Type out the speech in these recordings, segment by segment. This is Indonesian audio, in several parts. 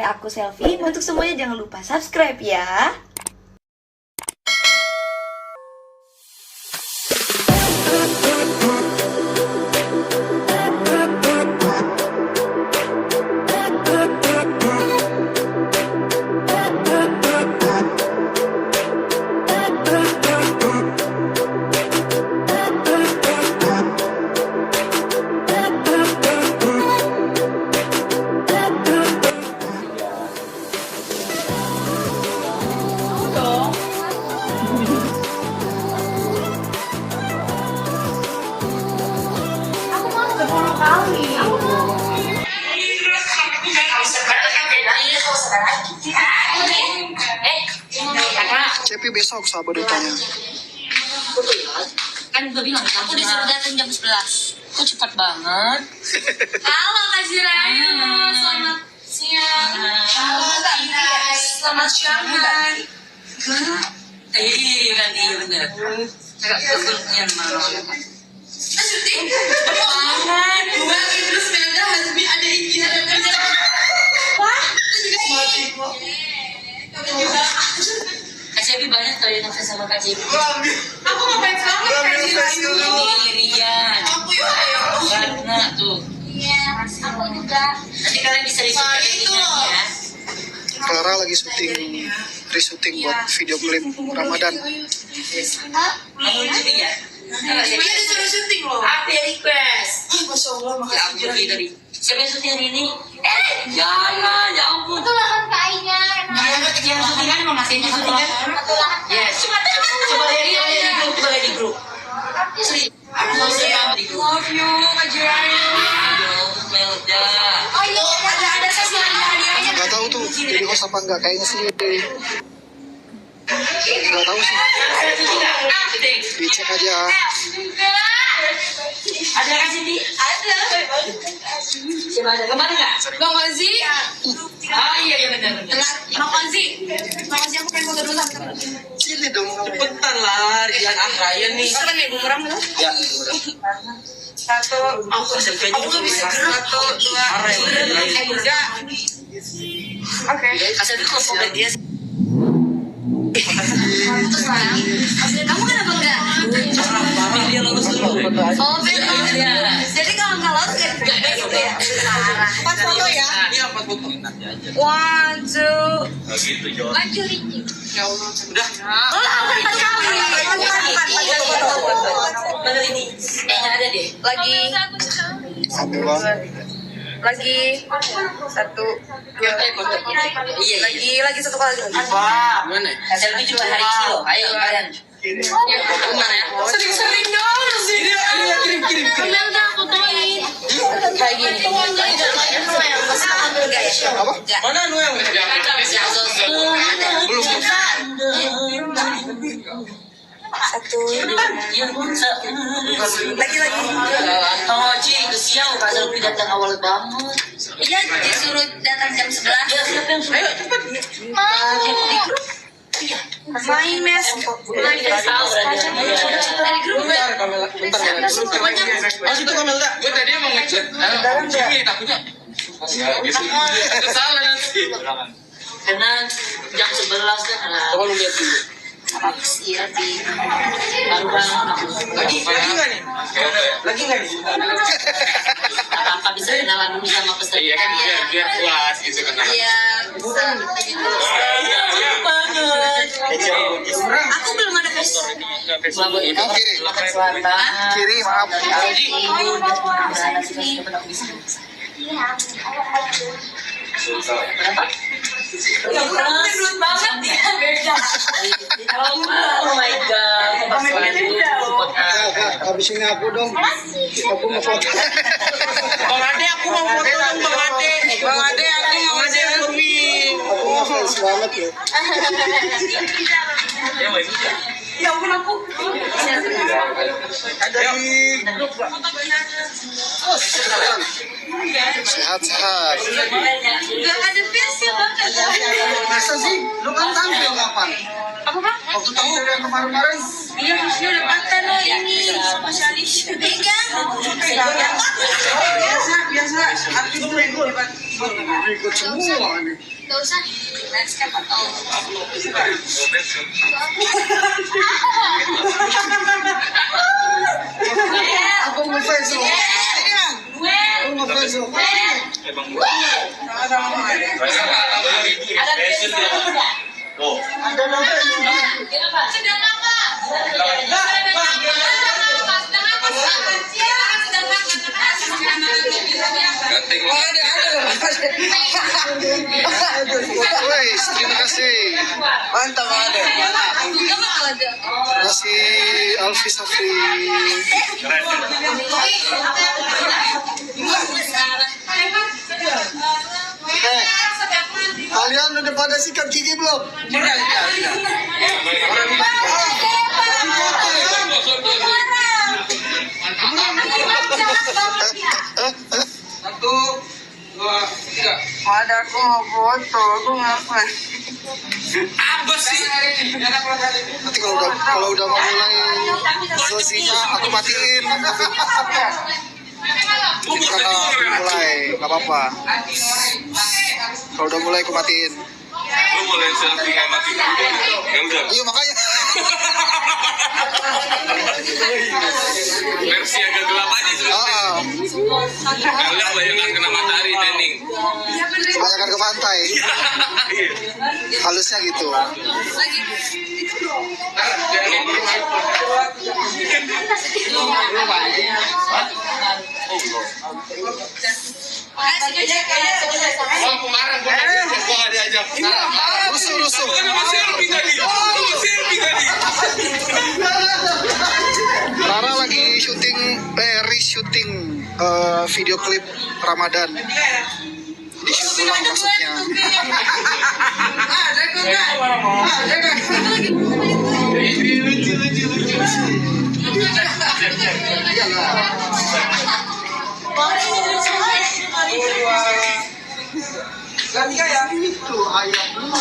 aku Selfie. Untuk semuanya jangan lupa subscribe ya. Cepi besok sabar ditanya. Kan gue bilang aku disuruh datang jam 11. Kok cepat banget? Halo Kak Jiraya, selamat siang. Halo Kak Guys, selamat siang. Iya bener. Agak kesulitan malam. Syuting banget. Dua terus semoga Hazmi ada izin ada kerja. Wah, itu juga mati kok. Kamu juga. Kak Cepi banyak tau yang nafas sama Kak Cepi. Aku ngapain banget Kak Jiraya? Ini Rian. Aku ya ayo. Ratna tuh. Iya, aku juga. Nanti kalian bisa Soalnya itu loh. ya. Clara lagi syuting, re-syuting buat video klip Ramadan. Kamu jadi ya? Dia disuruh syuting loh. Aku ya request. Masya Allah, Ya makasih. ampun dari. Siapa yang syuting hari ini? Jangan, ya ampun. Itu lahan kainya. Yang syutingan mau masihnya syutingan? Yes. Coba lihat di grup. Sri. Aku mau di grup. Love you, Kak Jiraya. Melda. Oh iya, ada sesi hadiahnya. Gak tahu tuh jadi host apa enggak, kayaknya sih gak tahu sih, dicek aja. Ada kan Cindy? Ada. Coba ada. Kemana nggak? Bang Ozi. Oh iya benar. Bang Ozi. Bang Ozi aku pengen foto dulu sama temen. Sini dong. Cepetan lah, Rian Ryan nih. Apa nih, bumerang dulu? Ya. Satu. Aku nggak bisa gerak. Satu, dua. Enggak. Oke. Asal itu kalau sampai dia. Terus sayang. Kamu kenapa enggak? Dia lulus dulu. Oh, beda. Jadi kalau nggak lolos nggak ada gitu ya? Pas foto ya? Iya, pas foto. One, two. gitu Jo. Maju Ricci. Ya Allah. Udah. Oh, empat kali. Bener ini. Nggak ada deh. Lagi. Lagi. Satu. Dua. Iya. Lagi satu kali. Wah. Mana? Selfie cuma hari ini loh. Ayo kalian. Kemana ya? Sering-sering dong sih. Kirim. Udah fotoin. Kayak gini. Enggak ya? Apa? Mana Noel? Belum. Satu. Lagi. Oh, Ci, kesian Kak Selfie datang awal banget. Iya, disuruh datang jam 11. Ya, siapa yang suruh? Ayo, cepat. Main mes. Main mes. Dari grup. Gue tadi mau ngechat. Sini takutnya. Gitu. Salah nanti. Karena jam 11 kan. Coba lu lihat dulu. Iya sih. Baru Lagi nggak nih? Lagi nggak nih? apa bisa kenalan dulu sama peserta. Iya kan biar puas gitu kan. Iya, bisa gitu. Aku belum ada tes. Selamat itu Kiri. selatan. Kiri, maaf. Terus banget ya, beda. Oh my god. Habisin aku dong. Aku mau foto. Bang Ade aku mau foto dong Bang Ade. Bang Ade aku mau selfie. Aku mau fans banget ya. Ya ampun aku. Ada di grup lah. Sehat-sehat. Gak ada fans ya bang. Masa sih? Lu kan tampil kapan? Apa bang? Waktu tampil yang kemarin-kemarin. Iya harusnya udah patah loh ini spesialis. Iya. Biasa artis tuh ikut semua nih. Gak usah landscape atau Aku ngefans loh. Aku ngefans loh. sedang apa? Guys, terima kasih. Mantap ada. Terima kasih Alfi Safri. Kalian udah pada sikat gigi belum? Satu, dua, tiga. Ada aku mau foto, aku ngapain? Apa sih? Nanti kalau udah mau mulai sesinya aku matiin. Karena mulai, nggak apa-apa. Kalau udah mulai aku matiin. Lu boleh selfie nggak mati dulu? Ya udah. Iya makanya. Versi agak gelap aja sebenarnya. Kalian bayangkan kena matahari training. Kebanyakan ke pantai. Halusnya gitu. Wah, kemarin gua nggak diajak. Rusuh. Kenapa selfie tadi? Rara lagi re-shooting video klip Ramadan. Di shoot ulang maksudnya. Itu ayam dulu.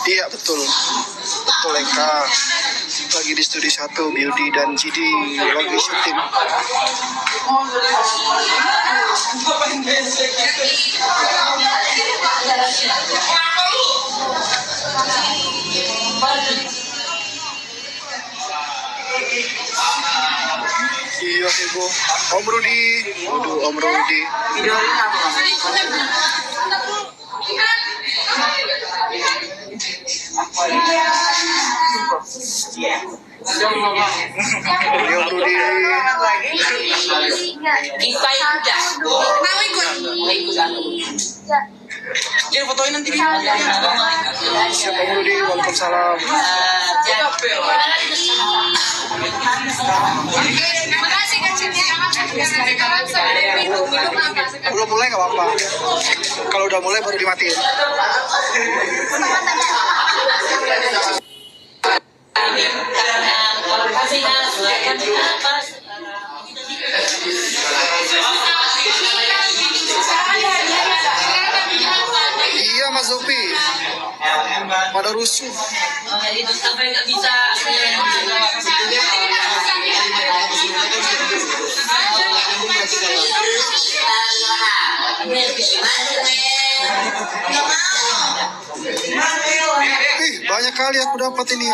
Iya betul Eka lagi di studi 1, Beauty dan Cidi lagi syuting. Iya heboh. Om Rudi, waduh Om Rudi. Om Rudi. Kita ikut. Mau ikut? Jadi fotoin nanti. Siapa Om Rudi? Waalaikumsalam. Makasih Kak Cindy. Minum apa? Belum mulai nggak apa-apa. Kalau udah mulai baru dimatiin. Iya Mas Zopi. Pada rusuh. Itu sampai nggak bisa. Banyak kali aku dapat ini.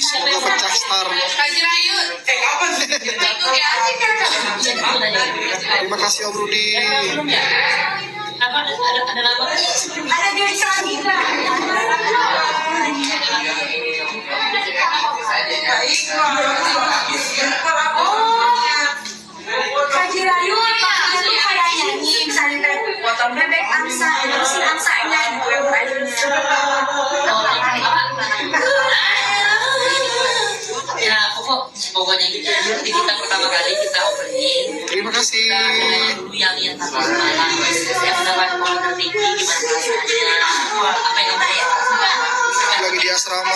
Semoga pecah star. Haji Rayut. Ikut ya. Terima kasih Om Rudi. Apa ada nama? Ada di lagi. Haji Rayut, Pak. Itu kayak nyanyi misalnya bebek angsa, si angsanya Ya pokoknya gitu. Nanti kita pertama kali kita opening. Terima kasih. Dulu yang lihat tanggal malam. Saya mendapat komentar tinggi gimana rasanya. Apa yang saya Lagi di asrama.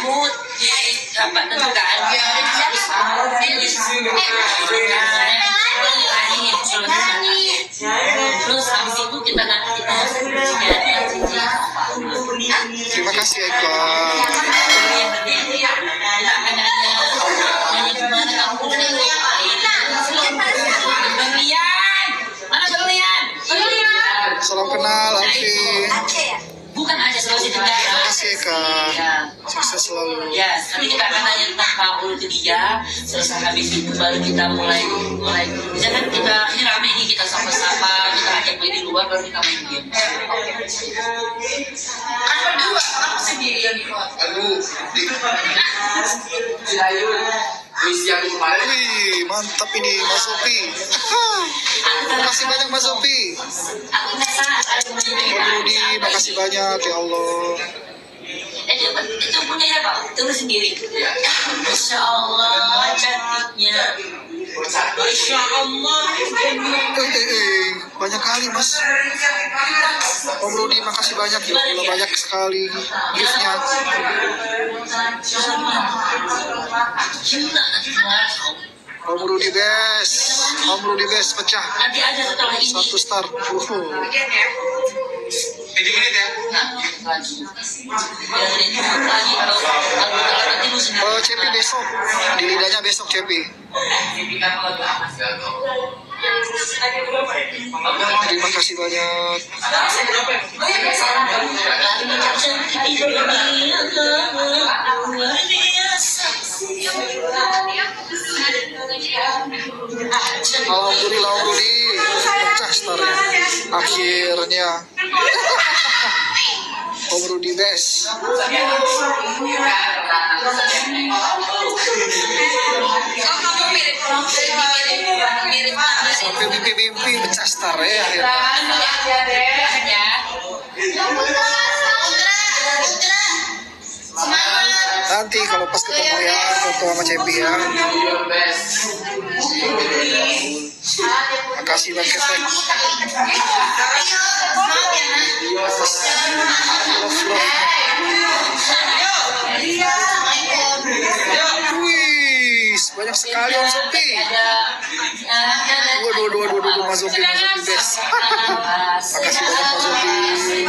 mood dapat tentukan. Terus habis itu kita nanti Terima kasih Eka. kenal Alfi. Bukan aja Sulawesi Tenggara. Makasih Kak. Ya. Sukses selalu. Ya, nanti kita akan tanya tentang Paul ke dia. Selesai habis itu baru kita mulai. Misalkan kita ini rame nih, kita sapa-sapa, kita ajak main di luar, baru kita main game. Kan berdua, aku sendirian di luar. Aduh, wis yang kemarin. Wih, mantap ini Mas Sofi. Makasih banyak Mas Sofi. Aku ngerasa ada Om Rudi, makasih banyak ya Allah. itu punya ya Pak, tulis sendiri. Masya Allah, cantiknya. Masya Allah. Banyak kali Mas. Om Rudi, makasih banyak ya Allah, banyak sekali giftnya. Om Rudi best, Om Rudi best pecah. Nanti aja setelah ini. 1 star. Ini menit ya. Lagi. Ya, ini lagi kalau nanti lu sendiri. Cepi besok, di lidahnya besok Cepi. Terima kasih banyak. Alhamdulillah Om Rudi, pecah starnya. Akhirnya. Om Rudi best. Kamu mirip Sampai mimpi-mimpi pecah star ya akhirnya. Nanti kalau pas ketemu ya foto sama Cepi ya. Makasih Bang Ketek. Wih, banyak sekali Om Sofi. Waduh, Mas Sofi best. Makasih banyak Mas Sofi.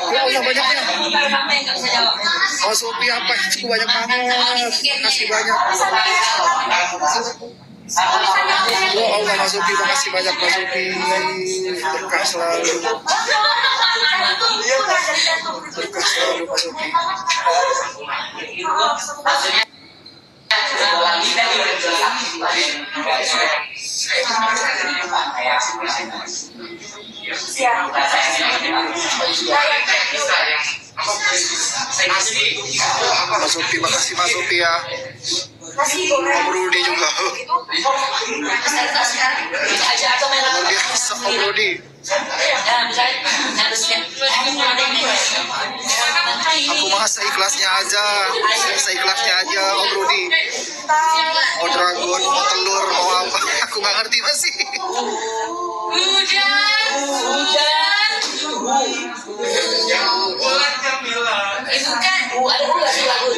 Ya Allah banyaknya. Mas Sofi apa itu banyak banget. Makasih banyak. Ya Allah Mas Sofi, makasih banyak Mas Sofi. Berkah selalu. Berkah selalu Mas Sofi. Mas Sofi, makasih Mas Sofi ya. Om Rudi juga. Om Rudi. Aku mah seikhlasnya aja. Seikhlasnya aja Om Rudi. Mau dragon, mau telur, mau apa. Aku nggak ngerti masih. Itu kan ada juga sih lagu.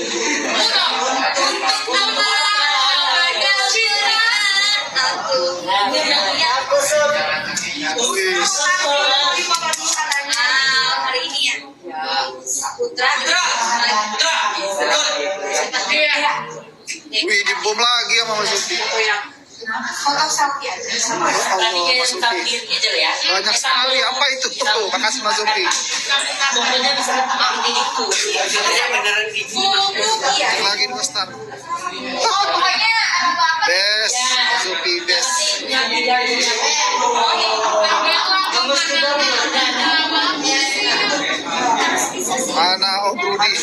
hari ini ya. Putra. Wih, dibom lagi sama Mas Sofi. Foto selfie aja. Tadi Allah, Mas Sofi. gitu ya. Banyak sekali. Apa itu? Tuh, makasih Mas Sofi. Pokoknya bisa ketemu di itu. Iya. Lagi 2 star. Pokoknya apa-apa. Best, Mas Sofi best. Mana Om Rudi? Nah.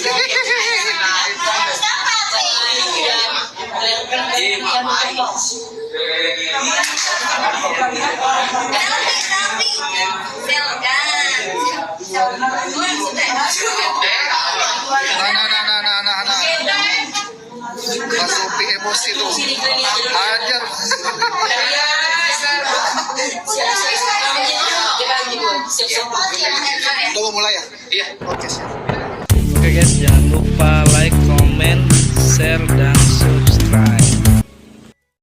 Mas Sofi emosi tuh. Hajar. Udah mau mulai ya? Iya. Oke, siap. Oke guys, jangan lupa like, comment, share, dan subscribe.